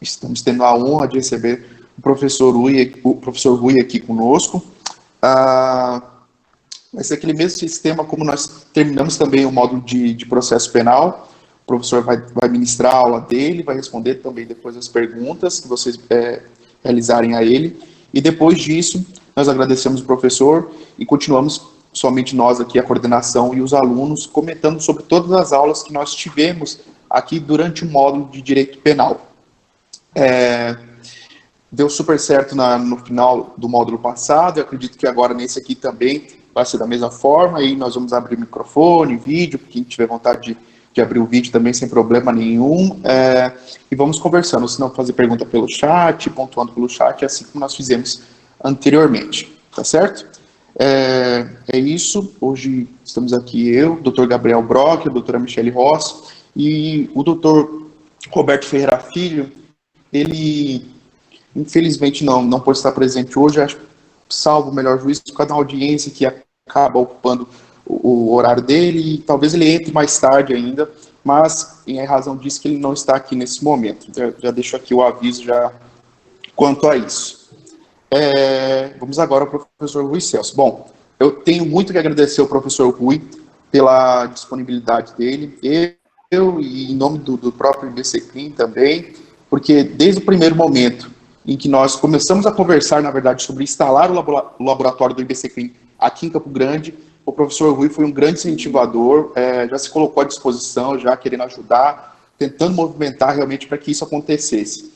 Estamos tendo a honra de receber o professor Rui aqui conosco. Vai ser aquele mesmo sistema como nós terminamos também o módulo de processo penal. O professor vai ministrar a aula dele, vai responder também depois as perguntas que vocês realizarem a ele. E depois disso, nós agradecemos o professor e continuamos somente nós aqui, a coordenação e os alunos, comentando sobre todas as aulas que nós tivemos aqui durante o módulo de direito penal. Deu super certo no final do módulo passado, eu acredito que agora nesse aqui também vai ser da mesma forma, aí nós vamos abrir microfone, vídeo, quem tiver vontade de abrir o vídeo também sem problema nenhum, e vamos conversando, se não fazer pergunta pelo chat, pontuando pelo chat, assim como nós fizemos anteriormente, tá certo? É isso, hoje estamos aqui eu, o Dr. Gabriel Brock, a doutora Michele Ross, e o Dr. Roberto Ferreira Filho, ele infelizmente não pode estar presente hoje, acho, salvo o melhor juízo, por causa da audiência que acaba ocupando o horário dele, e talvez ele entre mais tarde ainda, mas em razão disso que ele não está aqui nesse momento. Já deixo aqui o aviso já quanto a isso. Vamos agora ao professor Rui Celso. Bom, eu tenho muito que agradecer ao professor Rui pela disponibilidade dele, eu e em nome do próprio IBCCRIM também, porque desde o primeiro momento em que nós começamos a conversar, na verdade, sobre instalar o laboratório do IBCCRIM aqui em Campo Grande, o professor Rui foi um grande incentivador, já se colocou à disposição, já querendo ajudar, tentando movimentar realmente para que isso acontecesse.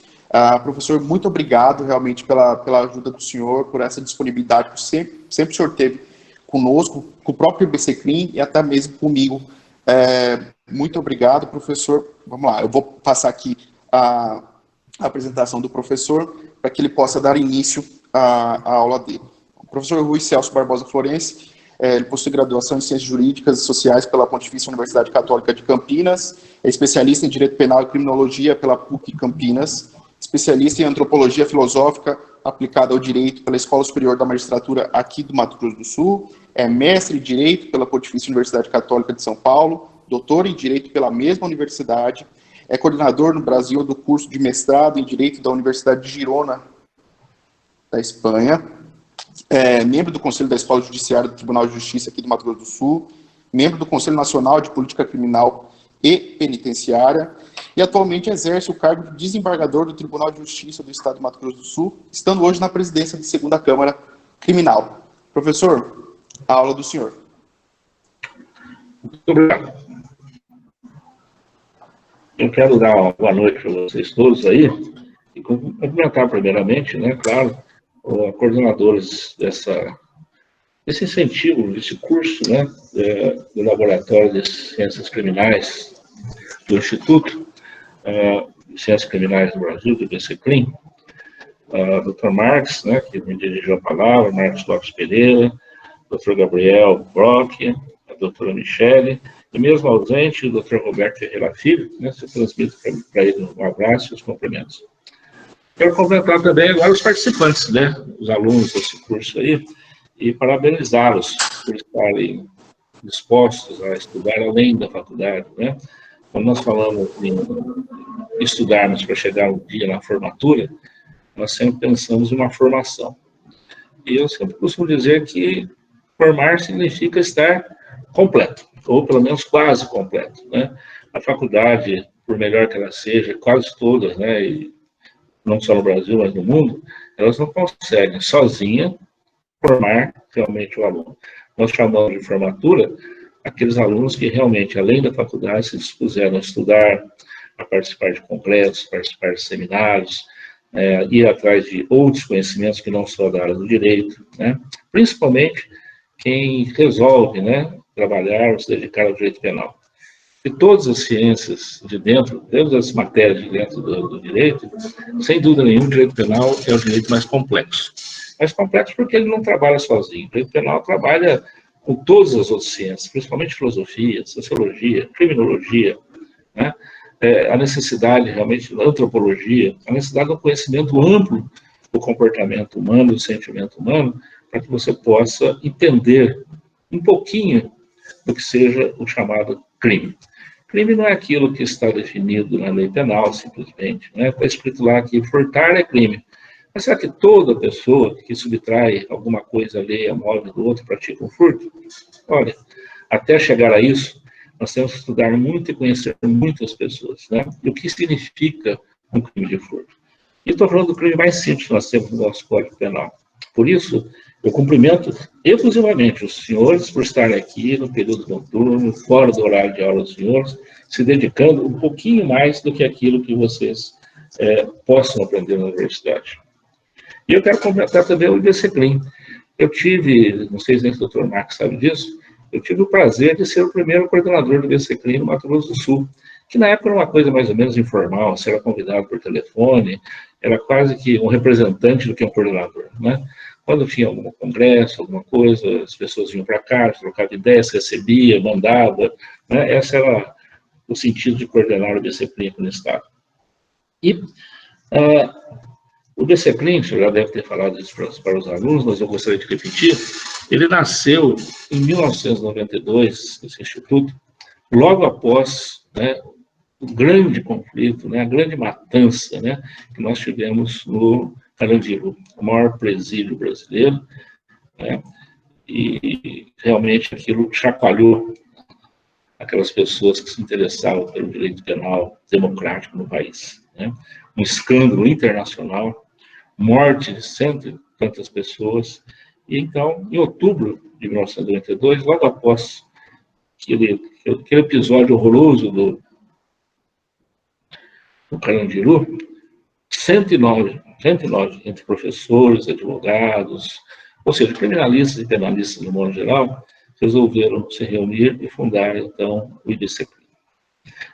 Professor, muito obrigado realmente pela ajuda do senhor, por essa disponibilidade que sempre o senhor teve conosco, com o próprio IBCCRIM e até mesmo comigo. Muito obrigado, professor. Vamos lá, eu vou passar aqui a apresentação do professor para que ele possa dar início à aula dele. O professor Rui Celso Barbosa Florense, ele possui graduação em Ciências Jurídicas e Sociais pela Pontifícia Universidade Católica de Campinas, é especialista em Direito Penal e Criminologia pela PUC Campinas, especialista em Antropologia Filosófica aplicada ao Direito pela Escola Superior da Magistratura aqui do Mato Grosso do Sul, é mestre em Direito pela Pontifícia Universidade Católica de São Paulo, doutor em Direito pela mesma universidade, é coordenador no Brasil do curso de mestrado em Direito da Universidade de Girona, da Espanha, membro do Conselho da Escola Judiciária do Tribunal de Justiça aqui do Mato Grosso do Sul, membro do Conselho Nacional de Política Criminal e Penitenciária, e atualmente exerce o cargo de desembargador do Tribunal de Justiça do Estado do Mato Grosso do Sul, estando hoje na presidência da Segunda Câmara Criminal. Professor, a aula do senhor. Muito obrigado. Eu quero dar uma boa noite para vocês todos aí, e cumprimentar primeiramente, né, claro, coordenadores desse incentivo, desse curso, né, do Laboratório de Ciências Criminais do Instituto de Ciências Criminais do Brasil, do IBCCRIM, Dr. Marques, né, que me dirigiu a palavra, Marcos Lopes Pereira, Dr. Gabriel Brock, a doutora Michele, e mesmo ausente, o Dr. Roberto Ferreira Filho, né, se transmito para ele um abraço e os cumprimentos. Quero cumprimentar também agora os participantes, né, os alunos desse curso aí, e parabenizá-los por estarem dispostos a estudar além da faculdade, né. Quando nós falamos em estudarmos para chegar um dia na formatura, nós sempre pensamos em uma formação. E eu sempre costumo dizer que formar significa estar completo, ou pelo menos quase completo, né. A faculdade, por melhor que ela seja, quase todas, né, e não só no Brasil, mas no mundo, elas não conseguem sozinha formar realmente o aluno. Nós chamamos de formatura aqueles alunos que realmente, além da faculdade, se dispuseram a estudar, a participar de congressos, participar de seminários, ir atrás de outros conhecimentos que não só da área do direito, né? Principalmente quem resolve, né, trabalhar ou se dedicar ao direito penal. E todas as ciências de dentro, todas as matérias de dentro do direito, sem dúvida nenhuma, o direito penal é o direito mais complexo. Mais complexo porque ele não trabalha sozinho. O direito penal trabalha com todas as outras ciências, principalmente filosofia, sociologia, criminologia, né? A necessidade, realmente, da antropologia, a necessidade do conhecimento amplo do comportamento humano, do sentimento humano, para que você possa entender um pouquinho do que seja o chamado crime. Crime não é aquilo que está definido na lei penal, simplesmente. Né? Está escrito lá que furtar é crime. Mas será que toda pessoa que subtrai alguma coisa alheia ao móvel do outro pratica um furto? Olha, até chegar a isso, nós temos que estudar muito e conhecer muitas pessoas. Né? E o que significa um crime de furto? E estou falando do crime mais simples que nós temos no nosso Código Penal. Por isso, eu cumprimento efusivamente os senhores por estarem aqui no período noturno, fora do horário de aula dos senhores, se dedicando um pouquinho mais do que aquilo que vocês possam aprender na universidade. E eu quero comentar também o IBCCLIN. Eu tive, não sei se o doutor Marcos sabe disso, eu tive o prazer de ser o primeiro coordenador do IBCCLIN no Mato Grosso do Sul, que na época era uma coisa mais ou menos informal, você era convidado por telefone, era quase que um representante do que um coordenador, né? Quando tinha algum congresso, alguma coisa, as pessoas vinham para cá, trocavam ideias, recebia, mandava, né? Esse era o sentido de coordenar o IBCCLIN aqui no Estado. E o IBCCLIN, você já deve ter falado isso para os alunos, mas eu gostaria de repetir, ele nasceu em 1992, esse instituto, logo após, né, o grande conflito, né, a grande matança, né, que nós tivemos no Carandiru, o maior presídio brasileiro, né, e realmente aquilo chacoalhou aquelas pessoas que se interessavam pelo direito penal democrático no país. Né, um escândalo internacional, morte de cento e tantas pessoas, e então, em outubro de 1992, logo após aquele episódio horroroso do Carandiru, 109 entre professores, advogados, ou seja, criminalistas e penalistas no modo geral, resolveram se reunir e fundar, então, o IBCCLIN.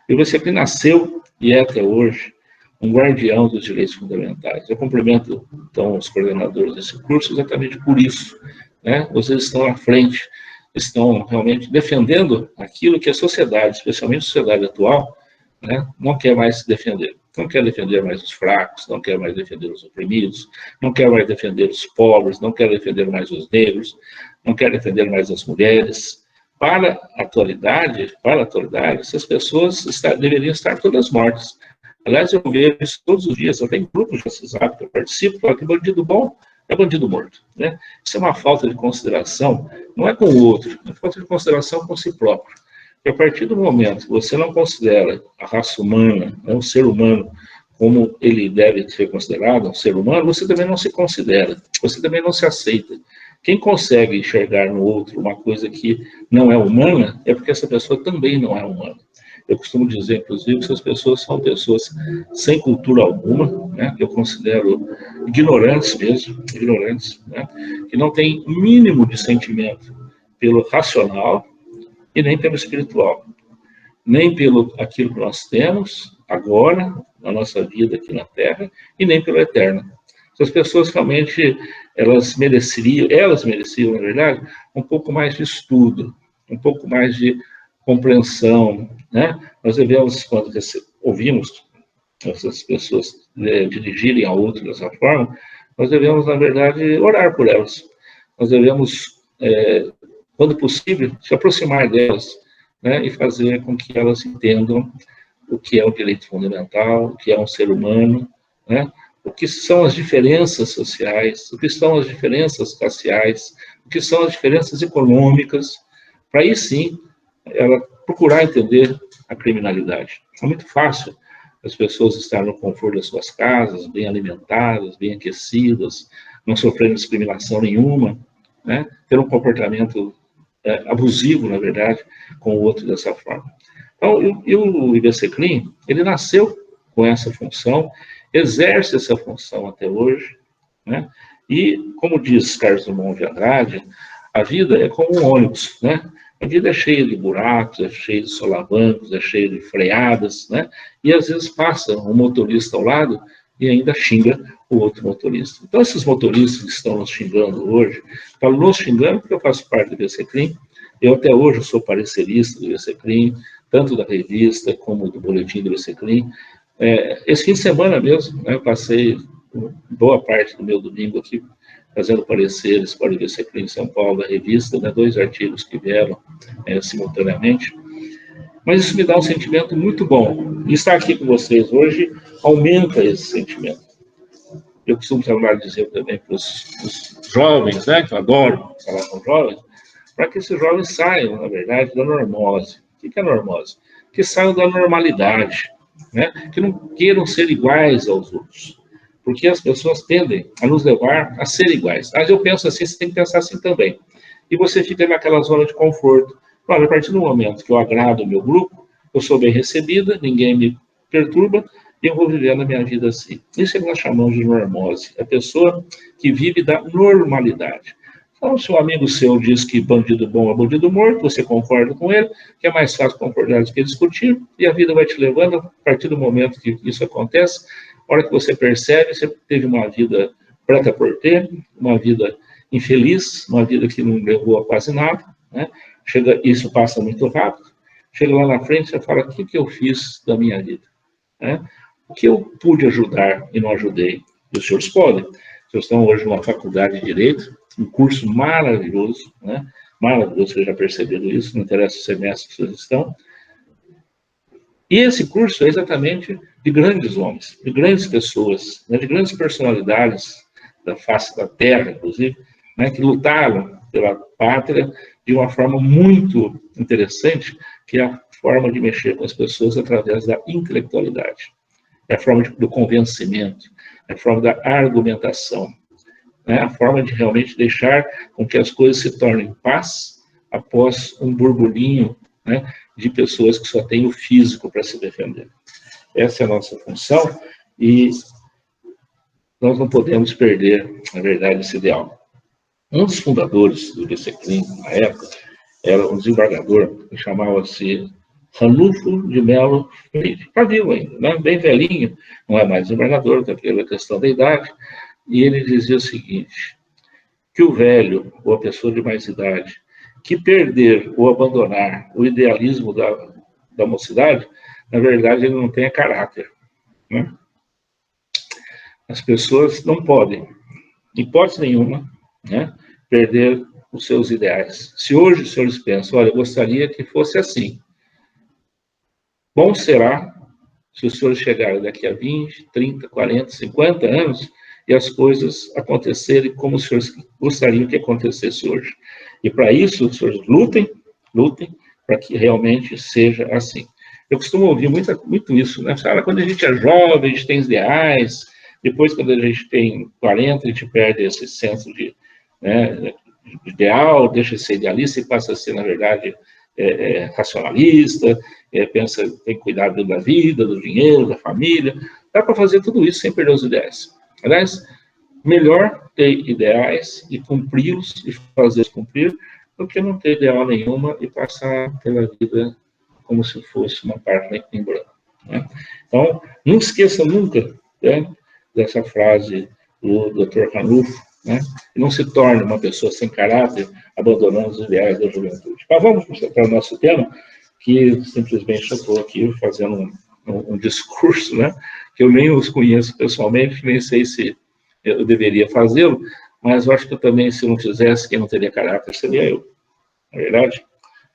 O IBCCLIN nasceu e é até hoje um guardião dos direitos fundamentais. Eu cumprimento, então, os coordenadores desse curso exatamente por isso. Né? Vocês estão à frente, estão realmente defendendo aquilo que a sociedade, especialmente a sociedade atual, né, não quer mais defender. Não quer defender mais os fracos, não quer mais defender os oprimidos, não quer mais defender os pobres, não quer defender mais os negros, não quer defender mais as mulheres. Para a atualidade, essas pessoas deveriam estar todas mortas. Aliás, eu vejo isso todos os dias, até em grupos de WhatsApp que eu participo, falo que bandido bom é bandido morto. Né? Isso é uma falta de consideração, não é com o outro, é falta de consideração com si próprio. E a partir do momento que você não considera a raça humana, né, o ser humano, como ele deve ser considerado, um ser humano, você também não se considera, você também não se aceita. Quem consegue enxergar no outro uma coisa que não é humana, é porque essa pessoa também não é humana. Eu costumo dizer, inclusive, que essas pessoas são pessoas sem cultura alguma, né, que eu considero ignorantes mesmo, né, que não têm mínimo de sentimento pelo racional e nem pelo espiritual, nem pelo aquilo que nós temos agora, na nossa vida aqui na Terra, e nem pelo eterno. Essas pessoas realmente, elas mereciam, na verdade, um pouco mais de estudo, um pouco mais de compreensão, né? Nós devemos, quando ouvimos essas pessoas dirigirem a outro dessa forma, nós devemos, na verdade, orar por elas. Nós devemos, quando possível, se aproximar delas, né, e fazer com que elas entendam o que é o direito fundamental, o que é um ser humano, né, o que são as diferenças sociais, o que são as diferenças raciais, o que são as diferenças econômicas, para aí sim ela procurar entender a criminalidade. É muito fácil as pessoas estarem no conforto das suas casas, bem alimentadas, bem aquecidas, não sofrendo discriminação nenhuma, né, ter um comportamento abusivo, na verdade, com o outro dessa forma. Então, o IBCCLIN, ele nasceu com essa função, exerce essa função até hoje, né? E, como diz Carlos Drummond de Andrade, a vida é como um ônibus, né? A vida é cheia de buracos, é cheia de solavancos, é cheia de freadas, né? E às vezes passa um motorista ao lado e ainda xinga o outro motorista. Então, esses motoristas que estão nos xingando hoje, estão nos xingando porque eu faço parte do IBCCLIN, eu até hoje sou parecerista do IBCCLIN, tanto da revista como do boletim do IBCCLIN. Esse fim de semana mesmo, né, eu passei boa parte do meu domingo aqui fazendo pareceres para o IBCCLIN em São Paulo, da revista, né, 2 artigos que vieram simultaneamente. Mas isso me dá um sentimento muito bom. E estar aqui com vocês hoje aumenta esse sentimento. Eu costumo dizer também para os jovens, né, que eu adoro falar com jovens, para que esses jovens saiam, na verdade, da normose. O que é normose? Que saiam da normalidade, né? Que não queiram ser iguais aos outros. Porque as pessoas tendem a nos levar a ser iguais. Mas eu penso assim, você tem que pensar assim também. E você fica naquela zona de conforto. Claro, a partir do momento que eu agrado o meu grupo, eu sou bem recebida, ninguém me perturba, e eu vou vivendo a minha vida assim. Isso é que nós chamamos de normose. A pessoa que vive da normalidade. Então, se um amigo seu diz que bandido bom é bandido morto, você concorda com ele, que é mais fácil concordar do que discutir, e a vida vai te levando, a partir do momento que isso acontece, a hora que você percebe, você teve uma vida preta por ter, uma vida infeliz, uma vida que não levou a quase nada, né? Isso passa muito rápido. Chega lá na frente, você fala, o que eu fiz da minha vida? Né? O que eu pude ajudar e não ajudei? E os senhores podem. Os senhores estão hoje numa faculdade de Direito, um curso maravilhoso, né? Maravilhoso, vocês já perceberam isso, não interessa o semestre que vocês estão. E esse curso é exatamente de grandes homens, de grandes pessoas, né? De grandes personalidades da face da terra, inclusive, né? Que lutaram pela pátria de uma forma muito interessante, que é a forma de mexer com as pessoas através da intelectualidade. É a forma do convencimento, é a forma da argumentação, né? A forma de realmente deixar com que as coisas se tornem paz após um burburinho, né, de pessoas que só têm o físico para se defender. Essa é a nossa função e nós não podemos perder, na verdade, esse ideal. Um dos fundadores do Disciplin, na época, era um desembargador que chamava-se Ranulfo de Melo Freire. Está vivo ainda, né? Bem velhinho, não é mais desembargador, até pela questão da idade. E ele dizia o seguinte, que o velho, ou a pessoa de mais idade, que perder ou abandonar o idealismo da mocidade, na verdade, ele não tem caráter. Né? As pessoas não podem, em hipótese nenhuma, né, perder os seus ideais. Se hoje os senhores pensam, olha, eu gostaria que fosse assim, bom será se os senhores chegarem daqui a 20, 30, 40, 50 anos e as coisas acontecerem como os senhores gostariam que acontecesse hoje. E para isso, os senhores lutem para que realmente seja assim. Eu costumo ouvir muito isso, né? Quando a gente é jovem, a gente tem ideais, depois, quando a gente tem 40, a gente perde esse senso de, né, ideal, deixa de ser idealista e passa a ser, na verdade, racionalista, pensa, tem que cuidar da vida, do dinheiro, da família. Dá para fazer tudo isso sem perder os ideais. Aliás, melhor ter ideais e cumpri-los e fazê-los cumprir do que não ter ideal nenhuma e passar pela vida como se fosse uma página em branco. Né? Então, não esqueça nunca, né, dessa frase do Dr. Ranulfo, né? E não se torne uma pessoa sem caráter, abandonando os ideais da juventude. Mas vamos para o nosso tema, que simplesmente eu estou aqui fazendo um discurso, né? Que eu nem os conheço pessoalmente, nem sei se eu deveria fazê-lo, mas eu acho que eu também, se não fizesse, quem não teria caráter seria eu. Não é verdade?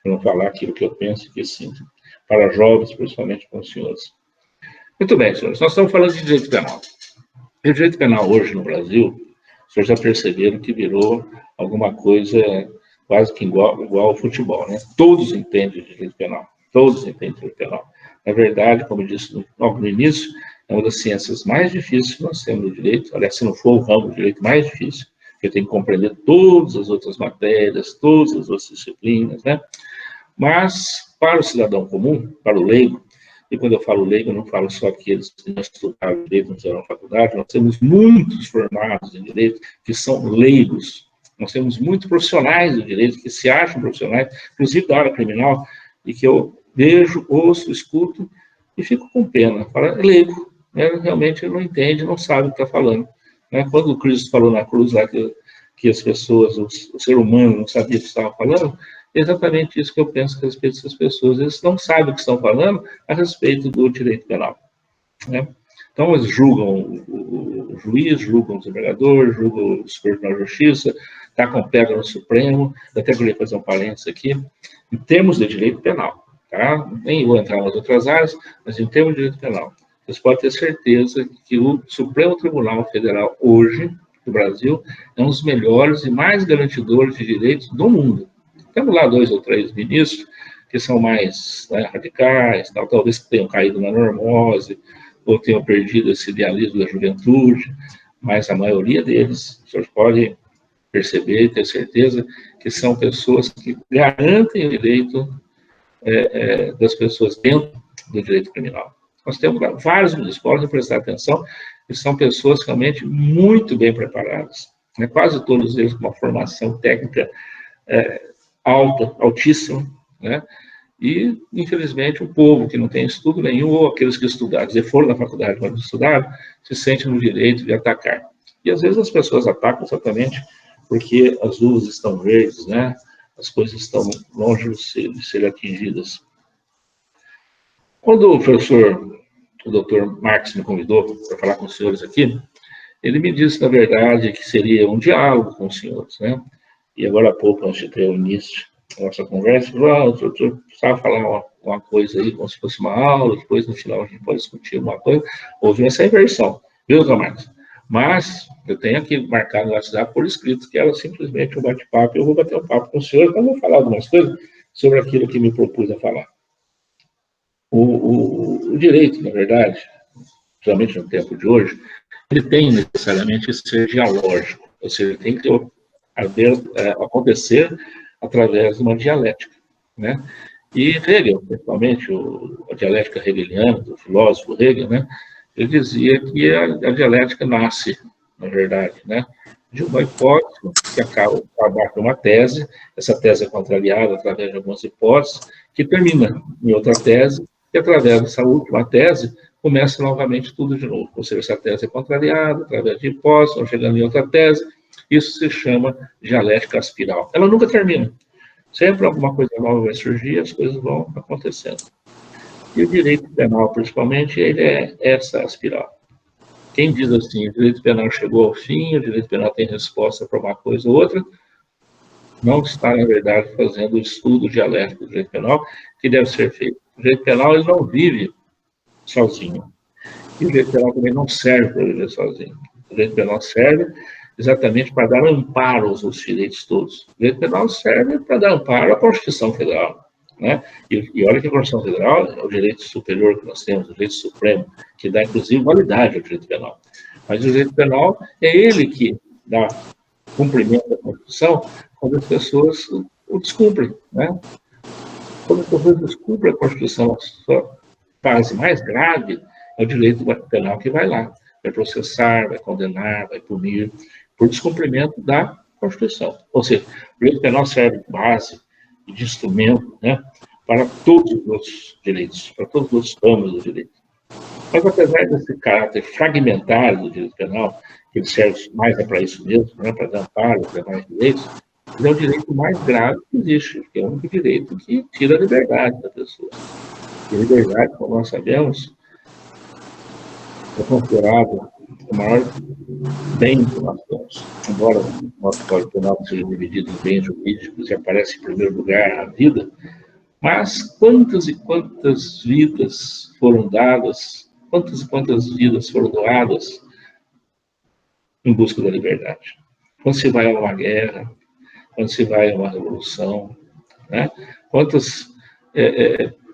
Eu não falar aquilo que eu penso e que sinto, para jovens, principalmente para os senhores. Muito bem, senhores, nós estamos falando de direito penal. E o direito penal hoje no Brasil, os senhores já perceberam que virou alguma coisa quase que igual ao futebol, né? Todos entendem de direito penal, todos entendem de direito penal. Na verdade, como eu disse logo no início, é uma das ciências mais difíceis que nós temos no direito, aliás, se não for o ramo do direito mais difícil, porque tem que compreender todas as outras matérias, todas as outras disciplinas, né? Mas, para o cidadão comum, para o leigo, e quando eu falo leigo, eu não falo só aqueles que não estudaram direito, não fizeram faculdade, nós temos muitos formados em direito que são leigos, nós temos muitos profissionais do direito que se acham profissionais, inclusive da área criminal, e que eu vejo, ouço, escuto e fico com pena. Fala, é leigo, né? Realmente ele não entende, não sabe o que está falando. Né? Quando o Cristo falou na cruz lá que as pessoas, o ser humano não sabia o que estava falando, é exatamente isso que eu penso a respeito dessas pessoas. Eles não sabem o que estão falando a respeito do direito penal. Né? Então, eles julgam o juiz, julgam o desembargador, julgam o Superior Tribunal de Justiça, tacam pedra no Supremo. Até queria fazer um parênteses aqui. Em termos de direito penal, tá? Nem vou entrar nas outras áreas, mas em termos de direito penal, vocês podem ter certeza que o Supremo Tribunal Federal, hoje, do Brasil, é um dos melhores e mais garantidores de direitos do mundo. Temos lá 2 ou 3 ministros que são mais, né, radicais, talvez tenham caído na normose, ou tenham perdido esse idealismo da juventude, mas a maioria deles, os senhores podem perceber e ter certeza que são pessoas que garantem o direito das pessoas dentro do direito criminal. Nós temos vários ministros, podem prestar atenção, que são pessoas realmente muito bem preparadas, né? Quase todos eles com uma formação técnica altíssima, né? E, infelizmente, o povo que não tem estudo nenhum, ou aqueles que estudaram, e foram na faculdade, mas não estudaram, se sentem no direito de atacar. E, às vezes, as pessoas atacam exatamente porque as uvas estão verdes, né? As coisas estão longe de serem atingidas. Quando o professor, o doutor Marx, me convidou para falar com os senhores aqui, ele me disse, na verdade, que seria um diálogo com os senhores, né? E agora há pouco, antes de ter o início da nossa conversa, falou, o doutor precisava falar uma coisa aí, como se fosse uma aula, depois no final a gente pode discutir uma coisa. Houve essa inversão, viu, doutor Marx? Mas eu tenho aqui marcado no WhatsApp por escrito que era simplesmente um bate-papo, eu vou bater um papo com o senhor, então vou falar algumas coisas sobre aquilo que me propus a falar. O direito, na verdade, principalmente no tempo de hoje, ele tem necessariamente que ser dialógico, ou seja, ele tem que acontecer através de uma dialética, né? E Hegel, principalmente a dialética hegeliana, do filósofo Hegel, né? Ele dizia que a dialética nasce, na verdade, né, de uma hipótese que acaba de uma tese, essa tese é contrariada através de algumas hipóteses, que termina em outra tese, e através dessa última tese começa novamente tudo de novo. Ou seja, essa tese é contrariada através de hipóteses, vão chegando em outra tese, isso se chama dialética aspiral. Ela nunca termina. Sempre alguma coisa nova vai surgir, as coisas vão acontecendo. E o direito penal, principalmente, ele é essa espiral. Quem diz assim, o direito penal chegou ao fim, o direito penal tem resposta para uma coisa ou outra, não está, na verdade, fazendo o estudo dialético do direito penal que deve ser feito. O direito penal ele não vive sozinho. E o direito penal também não serve para viver sozinho. O direito penal serve exatamente para dar amparo aos direitos todos. O direito penal serve para dar amparo à Constituição Federal. Né? E olha que a Constituição Federal é o direito superior que nós temos, o direito supremo, que dá, inclusive, validade ao direito penal. Mas o direito penal é ele que dá cumprimento à Constituição quando as pessoas o descumprem. Né? Quando as pessoas descumprem a Constituição, a sua fase mais grave é o direito penal que vai lá, vai processar, vai condenar, vai punir, por descumprimento da Constituição. Ou seja, o direito penal serve de base, de instrumento, né, para todos os outros direitos, para todos os outros ramos do direito. Mas, apesar desse caráter fragmentário do direito penal, que ele serve mais para isso mesmo, né, para dar amparo aos demais direitos, ele é o direito mais grave que existe, porque é o único direito que tira a liberdade da pessoa. E a liberdade, como nós sabemos, é considerado o maior bem que nós temos. Embora o nosso Código Penal seja dividido em bens jurídicos e aparece em primeiro lugar a vida, mas quantas e quantas vidas foram dadas, quantas e quantas vidas foram doadas em busca da liberdade? Quando se vai a uma guerra, quando se vai a uma revolução, né? Quantas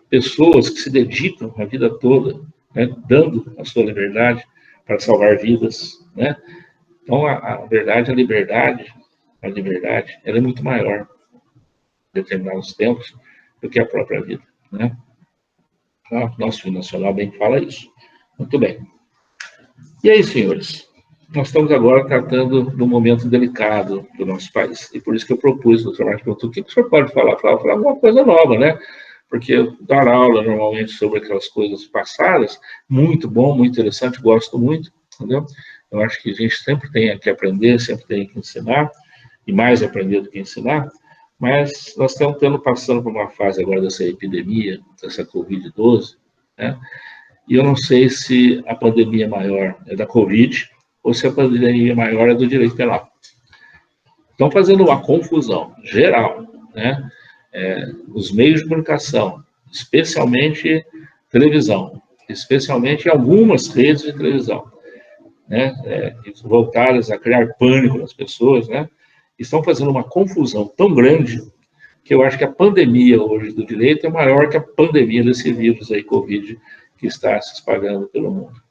pessoas que se dedicam a vida toda, né, dando a sua liberdade para salvar vidas, né? Então, a verdade, a liberdade, ela é muito maior em determinados tempos do que a própria vida, né? O nosso hino nacional bem fala isso. Muito bem. E aí, senhores, nós estamos agora tratando de um momento delicado do nosso país. E por isso que eu propus, doutor Marcos, o que o senhor pode falar? Falar alguma coisa nova, né? Porque dar aula normalmente sobre aquelas coisas passadas, muito bom, muito interessante, gosto muito, entendeu? Eu acho que a gente sempre tem que aprender, sempre tem que ensinar, e mais aprender do que ensinar, mas nós estamos passando por uma fase agora dessa epidemia, dessa Covid-12, né? E eu não sei se a pandemia maior é da Covid ou se a pandemia maior é do direito penal. Estão fazendo uma confusão geral, né? Os meios de comunicação especialmente televisão, especialmente algumas redes de televisão, né, voltadas a criar pânico nas pessoas, né, estão fazendo uma confusão tão grande que eu acho que a pandemia hoje do direito é maior que a pandemia desse vírus aí, Covid, que está se espalhando pelo mundo.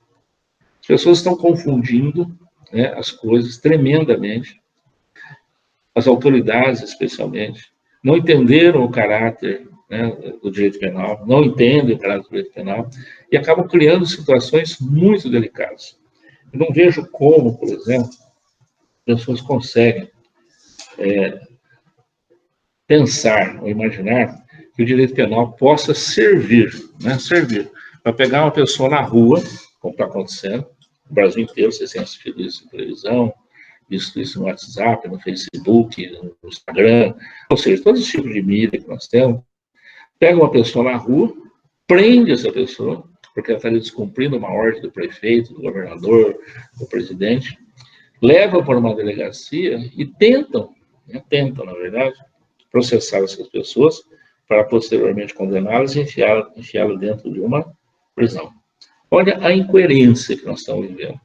As pessoas estão confundindo, né, as coisas tremendamente, as autoridades especialmente, não entenderam o caráter, né, do direito penal, não entendem o caráter do direito penal, e acabam criando situações muito delicadas. Eu não vejo como, por exemplo, pessoas conseguem pensar ou imaginar que o direito penal possa servir, né, servir para pegar uma pessoa na rua, como está acontecendo, no Brasil inteiro, vocês têm assistido isso em televisão, visto isso no WhatsApp, no Facebook, no Instagram, ou seja, todos os tipos de mídia que nós temos, pega uma pessoa na rua, prende essa pessoa, porque ela está descumprindo uma ordem do prefeito, do governador, do presidente, leva para uma delegacia e tentam, na verdade, processar essas pessoas para posteriormente condená-las e enfiá-las dentro de uma prisão. Olha a incoerência que nós estamos vivendo.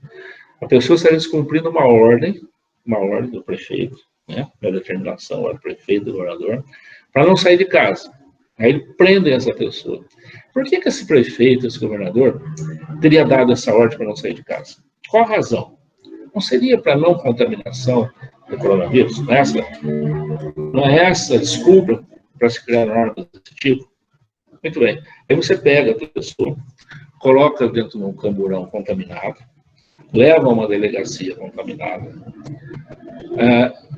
A pessoa está descumprindo uma ordem do prefeito, né, da determinação do prefeito, do governador, para não sair de casa. Aí ele prende essa pessoa. Por que esse prefeito, esse governador, teria dado essa ordem para não sair de casa? Qual a razão? Não seria para não contaminação do coronavírus? Não é essa a desculpa para se criar normas desse tipo? Muito bem. Aí você pega a pessoa, coloca dentro de um camburão contaminado, leva a uma delegacia contaminada.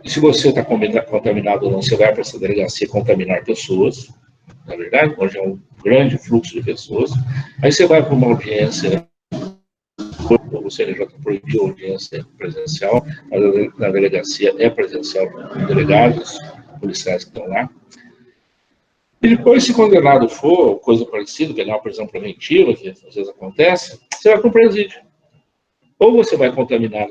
Se você está contaminado ou não, você vai para essa delegacia contaminar pessoas, na verdade, onde é um grande fluxo de pessoas. Aí você vai para uma audiência, o CNJ proibiu a audiência presencial, mas na delegacia é presencial com delegados, policiais que estão lá. E depois, se condenado for, coisa parecida, pegar uma prisão preventiva, que às vezes acontece, você vai para o presídio. Ou você vai contaminar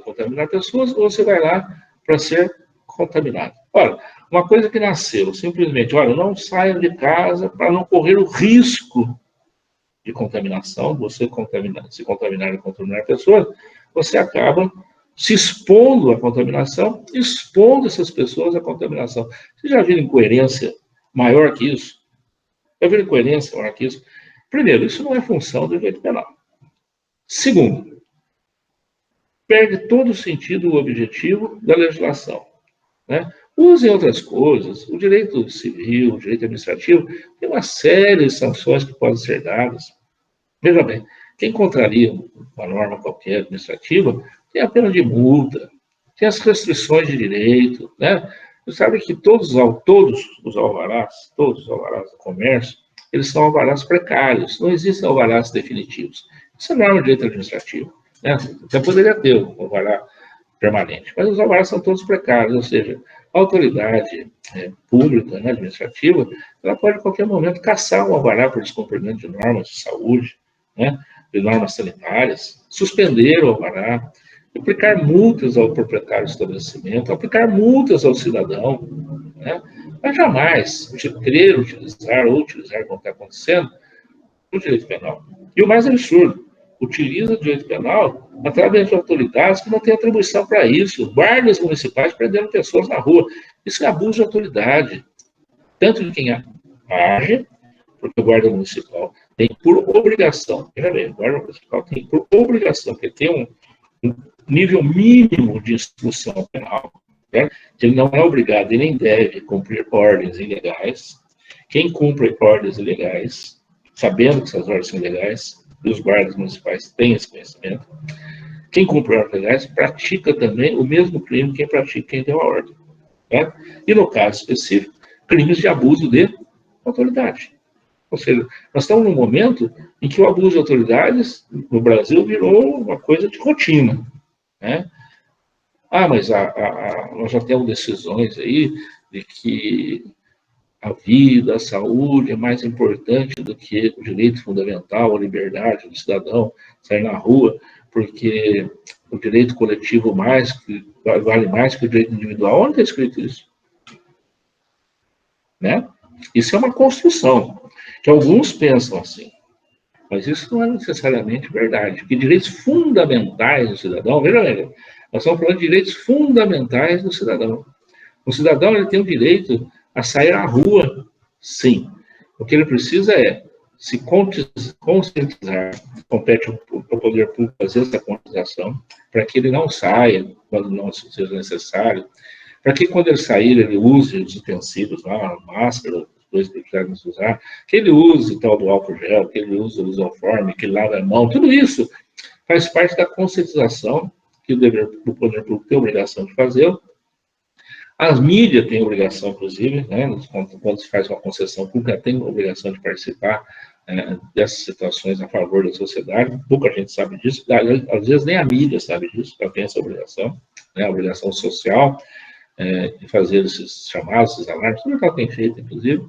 pessoas, ou você vai lá para ser contaminado. Olha, uma coisa que nasceu, simplesmente, olha, não saia de casa para não correr o risco de contaminação, se contaminar e contaminar pessoas, você acaba se expondo à contaminação, expondo essas pessoas à contaminação. Você já viu incoerência maior que isso? Já viu incoerência maior que isso? Primeiro, isso não é função do direito penal. Segundo, perde todo o sentido, o objetivo da legislação, né? Usem outras coisas. O direito civil, o direito administrativo, tem uma série de sanções que podem ser dadas. Veja bem, quem contraria uma norma qualquer administrativa tem a pena de multa, tem as restrições de direito, né? Você sabe que todos os alvarás do comércio, eles são alvarás precários, não existem alvarás definitivos. Isso é norma de direito administrativo, né? Até poderia ter um alvará permanente, mas os alvarás são todos precários, ou seja, a autoridade pública, né, administrativa, ela pode, a qualquer momento, cassar um alvará por descumprimento de normas de saúde, né, de normas sanitárias, suspender o alvará, aplicar multas ao proprietário do estabelecimento, aplicar multas ao cidadão, né, mas jamais querer utilizar, como está acontecendo, o direito penal. E o mais absurdo, utiliza o direito penal através de autoridades que não têm atribuição para isso, guardas municipais prendendo pessoas na rua. Isso é abuso de autoridade, tanto de quem age, porque o guarda municipal tem por obrigação, veja bem, o guarda municipal tem por obrigação, porque tem um nível mínimo de instrução penal, né? Ele não é obrigado e nem deve cumprir ordens ilegais. Quem cumpre ordens ilegais, sabendo que essas ordens são ilegais, e os guardas municipais têm esse conhecimento, quem cumpre ordens ilegais pratica também o mesmo crime que quem deu a ordem, né? E no caso específico, crimes de abuso de autoridade. Ou seja, nós estamos num momento em que o abuso de autoridades no Brasil virou uma coisa de rotina, né? Mas nós já temos decisões aí de que a vida, a saúde é mais importante do que o direito fundamental, a liberdade do cidadão sair na rua, porque o direito coletivo vale mais que o direito individual. Onde está escrito isso? Né? Isso é uma construção. Que alguns pensam assim. Mas isso não é necessariamente verdade, porque direitos fundamentais do cidadão, veja bem, nós estamos falando de direitos fundamentais do cidadão. O cidadão ele tem o direito a sair à rua, sim. O que ele precisa é se conscientizar, compete ao poder público fazer essa conscientização, para que ele não saia quando não seja necessário, para que quando ele sair ele use os utensílios, a máscara, os dois que precisamos usar, que ele use tal do álcool gel, que ele use o isoforme, que ele lave a mão, tudo isso faz parte da conscientização que o poder público tem a obrigação de fazer. As mídias têm obrigação, inclusive, né, quando se faz uma concessão pública, tem obrigação de participar dessas situações a favor da sociedade. Pouca gente sabe disso, às vezes nem a mídia sabe disso, ela tem essa obrigação, né, a obrigação social de fazer esses chamados, esses alarmes, tudo que ela tem feito, inclusive,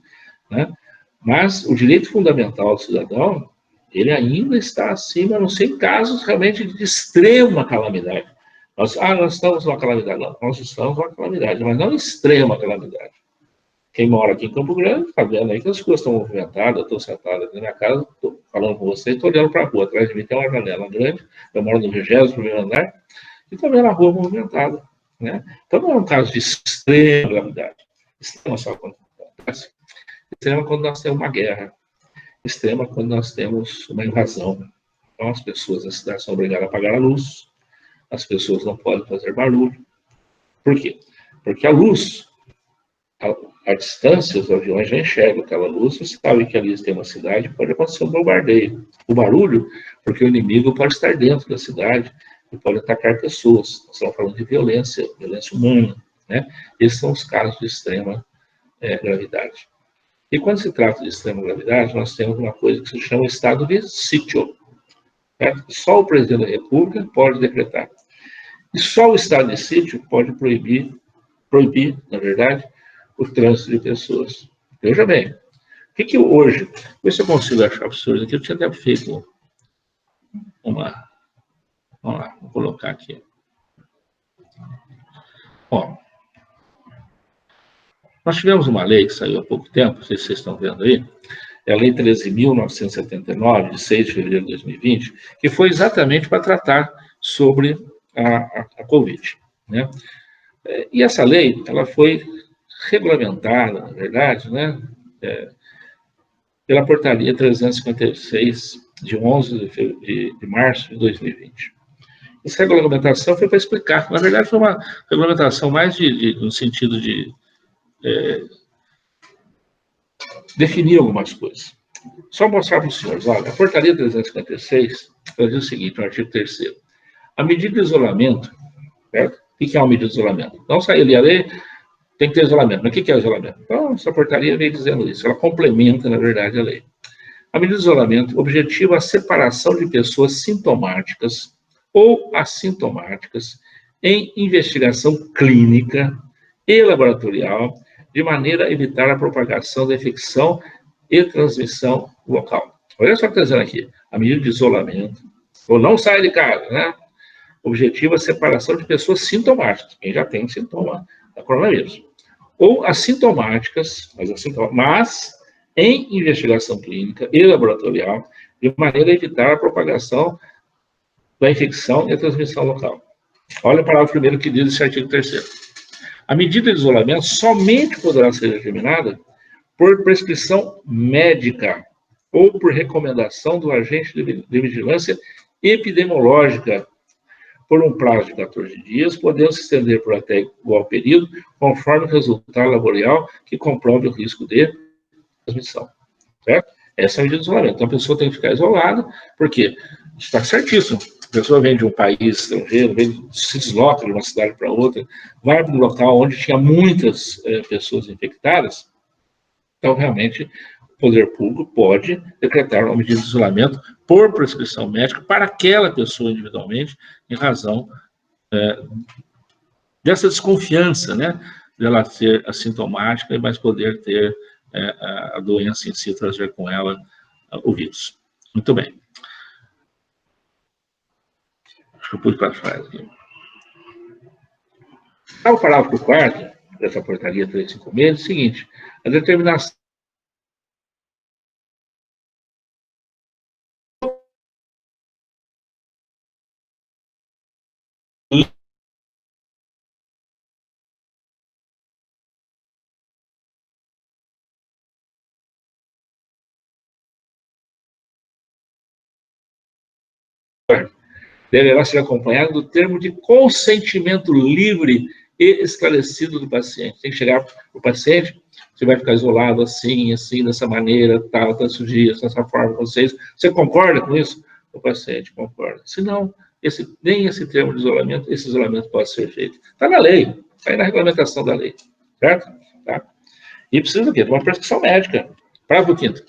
né, mas o direito fundamental do cidadão, ele ainda está acima, a não ser em casos realmente de extrema calamidade. Nós estamos numa calamidade. Não, nós estamos numa calamidade, mas não extrema calamidade. Quem mora aqui em Campo Grande está vendo aí que as coisas estão movimentadas. Eu estou sentado aqui na minha casa, estou falando com vocês, estou olhando para a rua. Atrás de mim tem uma janela grande. Eu moro no 21º andar e estou vendo a rua movimentada. Né? Então não é um caso de extrema gravidade. Extrema só quando acontece. Extrema quando nós temos uma guerra. Extrema quando nós temos uma invasão. Então as pessoas da cidade são obrigadas a apagar a luz. As pessoas não podem fazer barulho. Por quê? Porque a luz, a distância, os aviões já enxergam aquela luz, você sabe que ali tem uma cidade, pode acontecer um bombardeio. O barulho, porque o inimigo pode estar dentro da cidade e pode atacar pessoas. Nós estamos falando de violência, violência humana. Né? Esses são os casos de extrema gravidade. E quando se trata de extrema gravidade, nós temos uma coisa que se chama estado de sítio. Só o presidente da República pode decretar. E só o estado de sítio pode proibir, na verdade, o trânsito de pessoas. Veja bem, o que hoje, ver se eu consigo achar absurdo aqui, eu tinha até feito uma, vamos lá, vou colocar aqui. Ó, nós tivemos uma lei que saiu há pouco tempo, não sei se vocês estão vendo aí, é a Lei 13.979, de 6 de fevereiro de 2020, que foi exatamente para tratar sobre a Covid. Né? E essa lei, ela foi regulamentada, na verdade, né, pela portaria 356, de 11 de março de 2020. Essa regulamentação foi para explicar, na verdade foi uma regulamentação mais no sentido de definir algumas coisas. Só mostrar para os senhores, olha, a portaria 356 diz o seguinte, no artigo 3º, a medida de isolamento, certo? O que é uma medida de isolamento? Não saiu ali a lei, tem que ter isolamento. Mas o que é isolamento? Então, essa portaria vem dizendo isso, ela complementa, na verdade, a lei. A medida de isolamento objetiva a separação de pessoas sintomáticas ou assintomáticas em investigação clínica e laboratorial, de maneira a evitar a propagação da infecção e transmissão local. Olha só o que está dizendo aqui. A medida de isolamento, ou não sai de casa, né? Objetiva a separação de pessoas sintomáticas, quem já tem sintoma da coronavírus, ou assintomáticas, mas em investigação clínica e laboratorial, de maneira a evitar a propagação da infecção e a transmissão local. Olha o parágrafo primeiro que diz esse artigo 3º. A medida de isolamento somente poderá ser determinada por prescrição médica ou por recomendação do agente de vigilância epidemiológica por um prazo de 14 dias, podendo se estender por até igual período, conforme o resultado laboral que comprove o risco de transmissão. Certo? Essa é a medida de isolamento. Então, a pessoa tem que ficar isolada, porque está certíssimo. A pessoa vem de um país estrangeiro, se desloca de uma cidade para outra, vai para um local onde tinha muitas pessoas infectadas, então, realmente, o poder público pode decretar uma medida de isolamento por prescrição médica para aquela pessoa individualmente, em razão dessa desconfiança, né, de ela ser assintomática e mais poder ter a doença em si, trazer com ela o vírus. Muito bem. Acho que eu pude para trás aqui. O parágrafo 4º dessa portaria 356 é o seguinte: a determinação deverá ser acompanhado do termo de consentimento livre e esclarecido do paciente. Tem que chegar para o paciente, você vai ficar isolado assim, assim, dessa maneira, tal, tantos dias, dessa forma, vocês. Você concorda com isso? O paciente concorda. Se não, nem esse termo de isolamento, esse isolamento pode ser feito. Está na lei, está aí na regulamentação da lei, certo? Tá? E precisa do quê? De uma prescrição médica. Parágrafo 5º.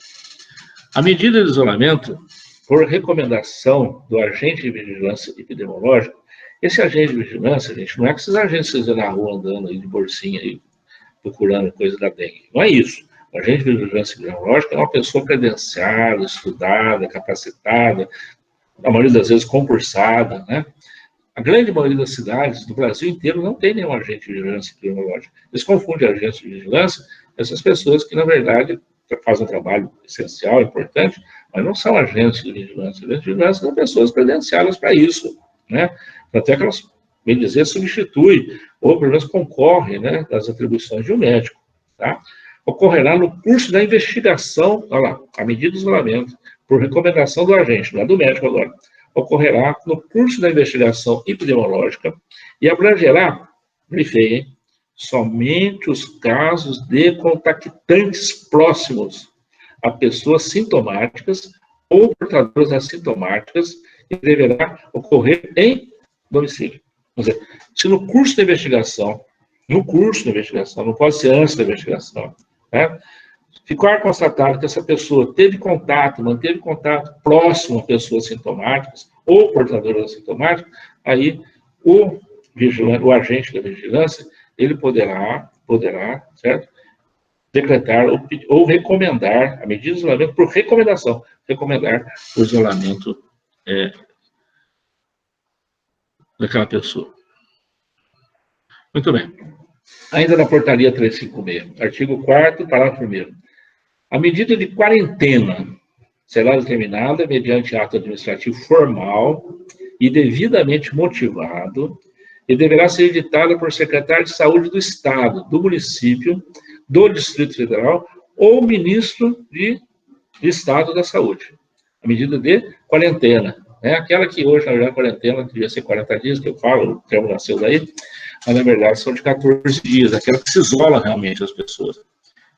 A medida de isolamento, por recomendação do agente de vigilância epidemiológica, esse agente de vigilância, gente, não é que esses agentes estejam na rua andando aí de bolsinha aí, procurando coisa da dengue. Não é isso. O agente de vigilância epidemiológica é uma pessoa credenciada, estudada, capacitada, a maioria das vezes concursada, né? A grande maioria das cidades do Brasil inteiro não tem nenhum agente de vigilância epidemiológica. Eles confundem agentes de vigilância, essas pessoas que, na verdade, fazem um trabalho essencial, importante, mas não são agentes de vigilância. Agentes de vigilância são pessoas credenciadas para isso, né? Até que elas, bem dizer, substituem, ou pelo menos concorrem, né, das atribuições de um médico, tá? Ocorrerá no curso da investigação, olha lá, a medida de isolamento, por recomendação do agente, não é do médico agora, ocorrerá no curso da investigação epidemiológica e abrangerá, grifei, hein, somente os casos de contactantes próximos a pessoas sintomáticas ou portadoras assintomáticas e deverá ocorrer em domicílio. Quer dizer, se no curso da investigação, não pode ser antes da investigação, né? Ficar constatado que essa pessoa teve contato, manteve contato próximo a pessoas sintomáticas ou portadoras assintomáticas, aí o agente da vigilância, ele poderá, certo? Decretar ou recomendar a medida de isolamento por recomendação, recomendar o isolamento daquela pessoa. Muito bem. Ainda na portaria 356, artigo 4º, parágrafo 1º. A medida de quarentena será determinada mediante ato administrativo formal e devidamente motivado e deverá ser editada por secretário de saúde do Estado, do município, do Distrito Federal ou ministro de Estado da Saúde. A medida de quarentena, né? Aquela que hoje, na verdade, a quarentena devia ser 40 dias, que eu falo, o termo nasceu daí, mas, na verdade, são de 14 dias, aquela que se isola realmente as pessoas.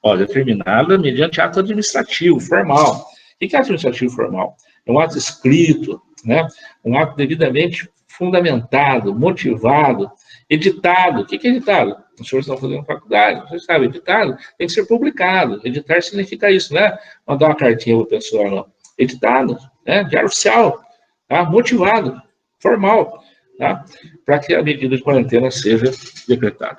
Ó, determinada mediante ato administrativo, formal. O que é administrativo formal? É um ato escrito, né? Um ato devidamente fundamentado, motivado, editado. O que é editado? Os senhores estão fazendo faculdade, vocês sabem, editado tem que ser publicado. Editar significa isso, né? Mandar uma cartinha para o pessoal, não. Editado, né? Diário oficial, tá? Motivado, formal, tá? Para que a medida de quarentena seja decretada.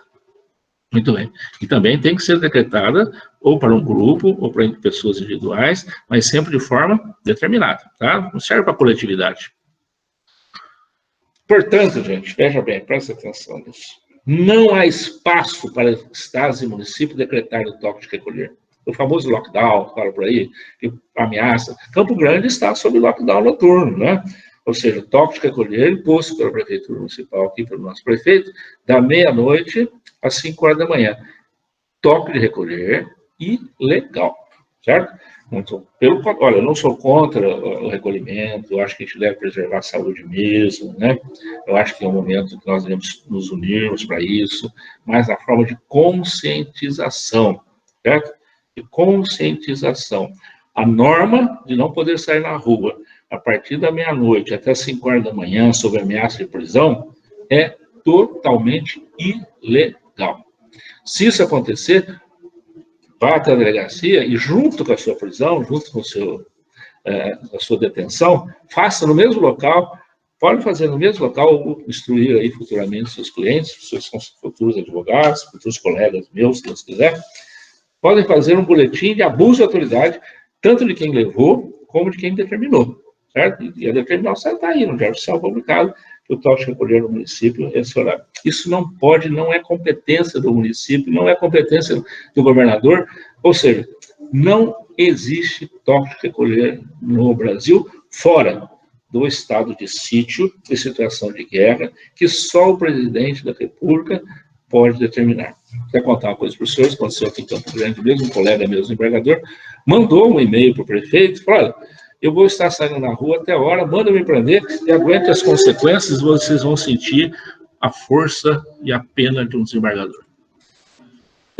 Muito bem. E também tem que ser decretada ou para um grupo ou para pessoas individuais, mas sempre de forma determinada, tá? Não serve para coletividade. Portanto, gente, veja bem, presta atenção nisso. Não há espaço para estados e municípios decretarem o toque de recolher. O famoso lockdown, fala por aí, que ameaça. Campo Grande está sob lockdown noturno, né? Ou seja, o toque de recolher imposto pela Prefeitura Municipal, aqui pelo nosso prefeito, da meia-noite às 5 horas da manhã. Toque de recolher ilegal, certo? Olha, eu não sou contra o recolhimento, eu acho que a gente deve preservar a saúde mesmo, né? Eu acho que é um momento que nós devemos nos unirmos para isso, mas na forma de conscientização, certo? De conscientização. A norma de não poder sair na rua a partir da meia-noite até 5 horas da manhã, sob ameaça de prisão, é totalmente ilegal. Se isso acontecer, vá até a delegacia e, junto com a sua prisão, junto com a sua detenção, faça no mesmo local, pode fazer no mesmo local, ou instruir aí futuramente seus clientes, seus futuros advogados, futuros colegas meus, se Deus quiser, podem fazer um boletim de abuso de autoridade, tanto de quem levou, como de quem determinou, certo? E a determinação está aí no Diário Oficial publicado, que o toque de recolher no município é esse horário. Isso não pode, não é competência do município, não é competência do governador, ou seja, não existe toque de recolher no Brasil fora do estado de sítio, de situação de guerra, que só o presidente da República pode determinar. Quer contar uma coisa para os senhores? Aconteceu aqui em Campo Grande mesmo, um colega meu, desembargador, mandou um e-mail para o prefeito, falou, olha, eu vou estar saindo na rua até a hora, manda me prender e aguente as consequências, vocês vão sentir a força e a pena de um desembargador.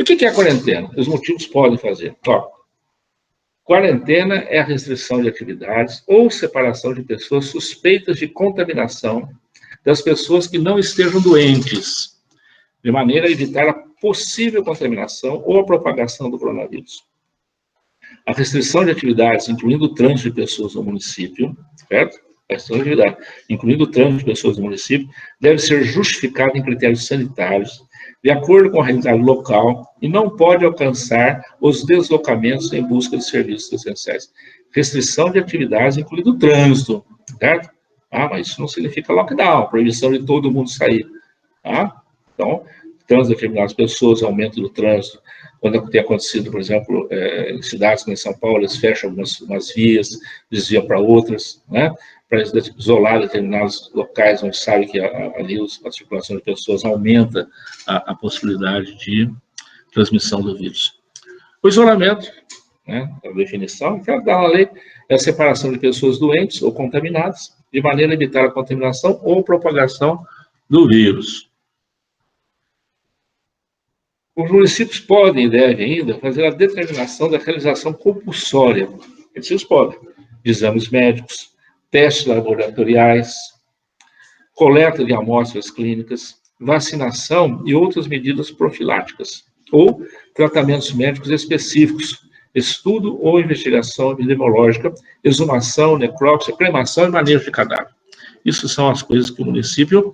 O que é a quarentena? Os motivos podem fazer. Ó, quarentena é a restrição de atividades ou separação de pessoas suspeitas de contaminação das pessoas que não estejam doentes, de maneira a evitar a possível contaminação ou a propagação do coronavírus. A restrição de atividades, incluindo o trânsito de pessoas no município, certo? A restrição de atividade, incluindo o trânsito de pessoas no município, deve ser justificada em critérios sanitários, de acordo com a realidade local, e não pode alcançar os deslocamentos em busca de serviços essenciais. Restrição de atividades, incluindo o trânsito, certo? Ah, mas isso não significa lockdown, proibição de todo mundo sair. Tá? Então, trânsito de determinadas pessoas, aumento do trânsito. Quando tem acontecido, por exemplo, em cidades como em São Paulo, eles fecham algumas vias, desviam para outras, né? Para isolar determinados locais onde sabe que ali a circulação de pessoas aumenta a possibilidade de transmissão do vírus. O isolamento, né, a definição, que dá na lei, é a separação de pessoas doentes ou contaminadas, de maneira a evitar a contaminação ou propagação do vírus. Os municípios podem e devem ainda fazer a determinação da realização compulsória, eles podem, de exames médicos, testes laboratoriais, coleta de amostras clínicas, vacinação e outras medidas profiláticas, ou tratamentos médicos específicos, estudo ou investigação epidemiológica, exumação, necrópsia, cremação e manejo de cadáver. Isso são as coisas que o município